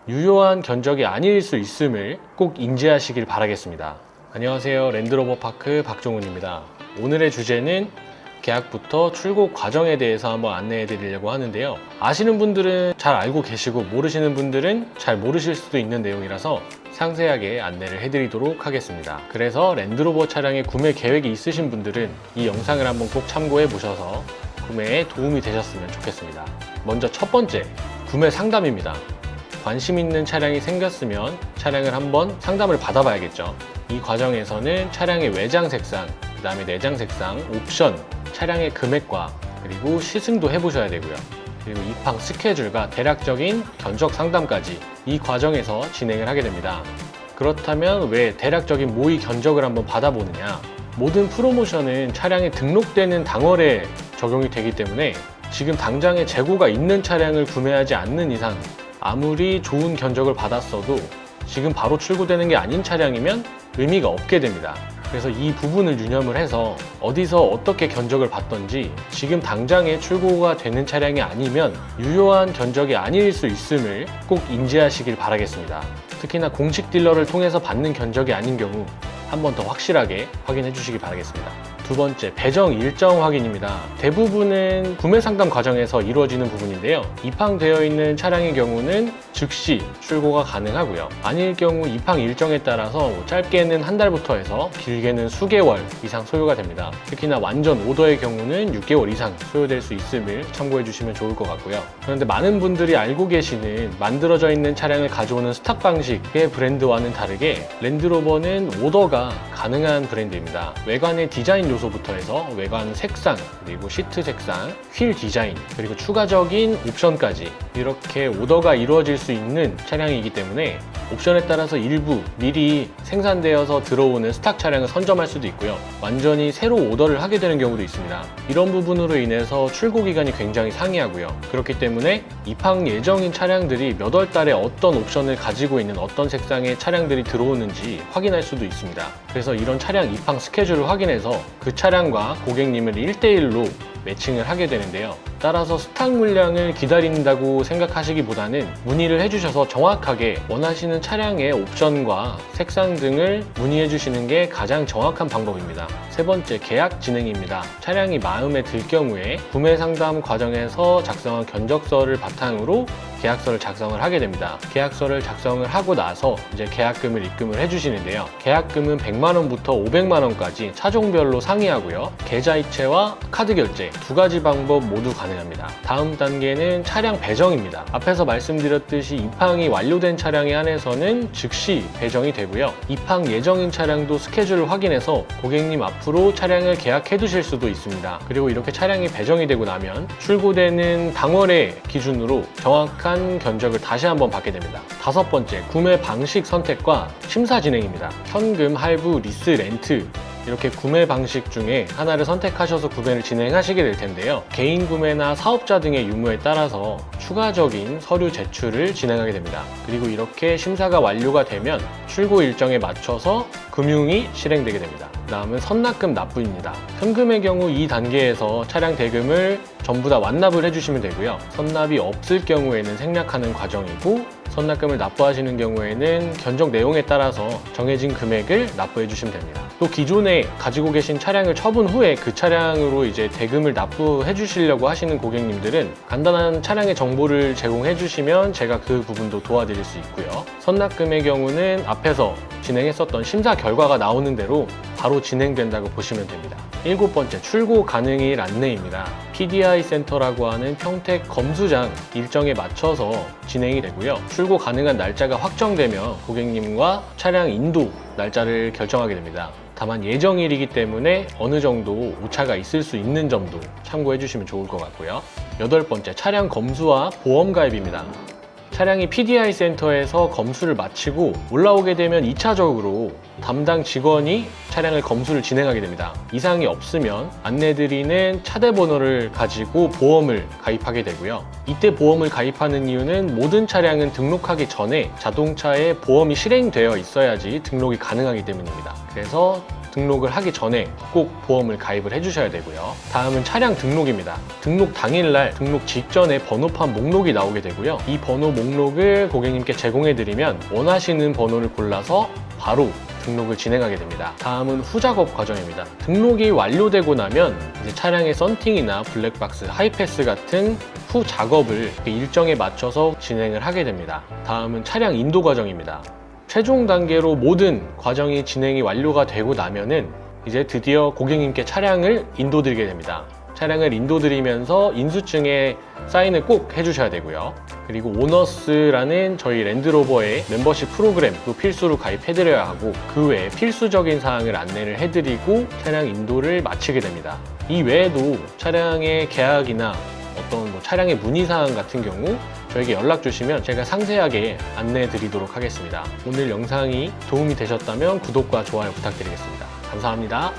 유효한 견적이 아닐 수 있음을 꼭 인지하시길 바라겠습니다. 안녕하세요. 랜드로버파크 박종훈입니다. 오늘의 주제는 계약부터 출고 과정에 대해서 한번 안내해 드리려고 하는데요. 아시는 분들은 잘 알고 계시고 모르시는 분들은 잘 모르실 수도 있는 내용이라서 상세하게 안내를 해드리도록 하겠습니다. 그래서 랜드로버 차량의 구매 계획이 있으신 분들은 이 영상을 한번 꼭 참고해 보셔서 구매에 도움이 되셨으면 좋겠습니다. 먼저 첫 번째, 구매 상담입니다. 관심 있는 차량이 생겼으면 차량을 한번 상담을 받아봐야겠죠. 이 과정에서는 차량의 외장 색상, 그 다음에 내장 색상, 옵션, 차량의 금액과 그리고 시승도 해보셔야 되고요. 그리고 입항 스케줄과 대략적인 견적 상담까지 이 과정에서 진행을 하게 됩니다. 그렇다면 왜 대략적인 모의 견적을 한번 받아보느냐? 모든 프로모션은 차량이 등록되는 당월에 적용이 되기 때문에 지금 당장에 재고가 있는 차량을 구매하지 않는 이상 아무리 좋은 견적을 받았어도 지금 바로 출고되는 게 아닌 차량이면 의미가 없게 됩니다. 그래서 이 부분을 유념을 해서 어디서 어떻게 견적을 받던지 지금 당장에 출고가 되는 차량이 아니면 유효한 견적이 아닐 수 있음을 꼭 인지하시길 바라겠습니다. 특히나 공식 딜러를 통해서 받는 견적이 아닌 경우 한 번 더 확실하게 확인해 주시기 바라겠습니다. 두 번째, 배정 일정 확인입니다. 대부분은 구매 상담 과정에서 이루어지는 부분인데요. 입항되어 있는 차량의 경우는 즉시 출고가 가능하고요. 아닐 경우 입항 일정에 따라서 짧게는 한 달부터 해서 길게는 수개월 이상 소요가 됩니다. 특히나 완전 오더의 경우는 6개월 이상 소요될 수 있음을 참고해 주시면 좋을 것 같고요. 그런데 많은 분들이 알고 계시는 만들어져 있는 차량을 가져오는 스탁 방식의 브랜드와는 다르게 랜드로버는 오더가 가능한 브랜드입니다. 외관의 디자인 요소부터 해서 외관 색상, 그리고 시트 색상, 휠 디자인, 그리고 추가적인 옵션까지 이렇게 오더가 이루어질 수 있는 차량이기 때문에 옵션에 따라서 일부 미리 생산되어서 들어오는 스탁 차량을 선점할 수도 있고요. 완전히 새로 오더를 하게 되는 경우도 있습니다. 이런 부분으로 인해서 출고 기간이 굉장히 상이하고요. 그렇기 때문에 입항 예정인 차량들이 몇 월 달에 어떤 옵션을 가지고 있는 어떤 색상의 차량들이 들어오는지 확인할 수도 있습니다. 그래서 이런 차량 입항 스케줄을 확인해서 그 차량과 고객님을 1대1로 매칭을 하게 되는데요. 따라서 스탁 물량을 기다린다고 생각하시기보다는 문의를 해주셔서 정확하게 원하시는 차량의 옵션과 색상 등을 문의해 주시는 게 가장 정확한 방법입니다. 세 번째, 계약 진행입니다. 차량이 마음에 들 경우에 구매 상담 과정에서 작성한 견적서를 바탕으로 계약서를 작성을 하게 됩니다. 계약서를 작성을 하고 나서 이제 계약금을 입금을 해주시는데요. 계약금은 100만원부터 500만원까지 차종별로 상이하고요. 계좌이체와 카드 결제 두 가지 방법 모두 가능합니다. 다음 단계는 차량 배정입니다. 앞에서 말씀드렸듯이 입항이 완료된 차량에 한해서는 즉시 배정이 되고요. 입항 예정인 차량도 스케줄을 확인해서 고객님 앞으로 차량을 계약해 두실 수도 있습니다. 그리고 이렇게 차량이 배정이 되고 나면 출고되는 당월의 기준으로 정확한 견적을 다시 한번 받게 됩니다. 다섯 번째, 구매 방식 선택과 심사 진행입니다. 현금, 할부, 리스, 렌트 이렇게 구매 방식 중에 하나를 선택하셔서 구매를 진행하시게 될 텐데요. 개인 구매나 사업자 등의 유무에 따라서 추가적인 서류 제출을 진행하게 됩니다. 그리고 이렇게 심사가 완료가 되면 출고 일정에 맞춰서 금융이 실행되게 됩니다. 다음은 선납금 납부입니다. 현금의 경우 이 단계에서 차량 대금을 전부 다 완납을 해주시면 되고요. 선납이 없을 경우에는 생략하는 과정이고 선납금을 납부하시는 경우에는 견적 내용에 따라서 정해진 금액을 납부해 주시면 됩니다. 또 기존에 가지고 계신 차량을 처분 후에 그 차량으로 이제 대금을 납부해 주시려고 하시는 고객님들은 간단한 차량의 정보를 제공해 주시면 제가 그 부분도 도와드릴 수 있고요. 선납금의 경우는 앞에서 진행했었던 심사 결과가 나오는 대로 바로 진행된다고 보시면 됩니다. 일곱 번째, 출고 가능일 안내입니다. PDI 센터라고 하는 평택 검수장 일정에 맞춰서 진행이 되고요. 출고 가능한 날짜가 확정되면 고객님과 차량 인도 날짜를 결정하게 됩니다. 다만 예정일이기 때문에 어느 정도 오차가 있을 수 있는 점도 참고해 주시면 좋을 것 같고요. 여덟 번째, 차량 검수와 보험 가입입니다. 차량이 PDI 센터에서 검수를 마치고 올라오게 되면 2차적으로 담당 직원이 차량을 검수를 진행하게 됩니다. 이상이 없으면 안내드리는 차대 번호를 가지고 보험을 가입하게 되고요. 이때 보험을 가입하는 이유는 모든 차량은 등록하기 전에 자동차에 보험이 실행되어 있어야지 등록이 가능하기 때문입니다. 그래서 등록을 하기 전에 꼭 보험을 가입을 해주셔야 되고요. 다음은 차량 등록입니다. 등록 당일날 등록 직전에 번호판 목록이 나오게 되고요. 이 번호 목록을 고객님께 제공해드리면 원하시는 번호를 골라서 바로 등록을 진행하게 됩니다. 다음은 후작업 과정입니다. 등록이 완료되고 나면 이제 차량의 썬팅이나 블랙박스, 하이패스 같은 후 작업을 일정에 맞춰서 진행을 하게 됩니다. 다음은 차량 인도 과정입니다. 최종 단계로 모든 과정이 진행이 완료가 되고 나면은 이제 드디어 고객님께 차량을 인도드리게 됩니다. 차량을 인도드리면서 인수증에 사인을 꼭 해주셔야 되고요. 그리고 오너스라는 저희 랜드로버의 멤버십 프로그램도 필수로 가입해드려야 하고, 그 외에 필수적인 사항을 안내를 해드리고 차량 인도를 마치게 됩니다. 이 외에도 차량의 계약이나 어떤 차량의 문의사항 같은 경우 저에게 연락 주시면 제가 상세하게 안내해 드리도록 하겠습니다. 오늘 영상이 도움이 되셨다면 구독과 좋아요 부탁드리겠습니다. 감사합니다.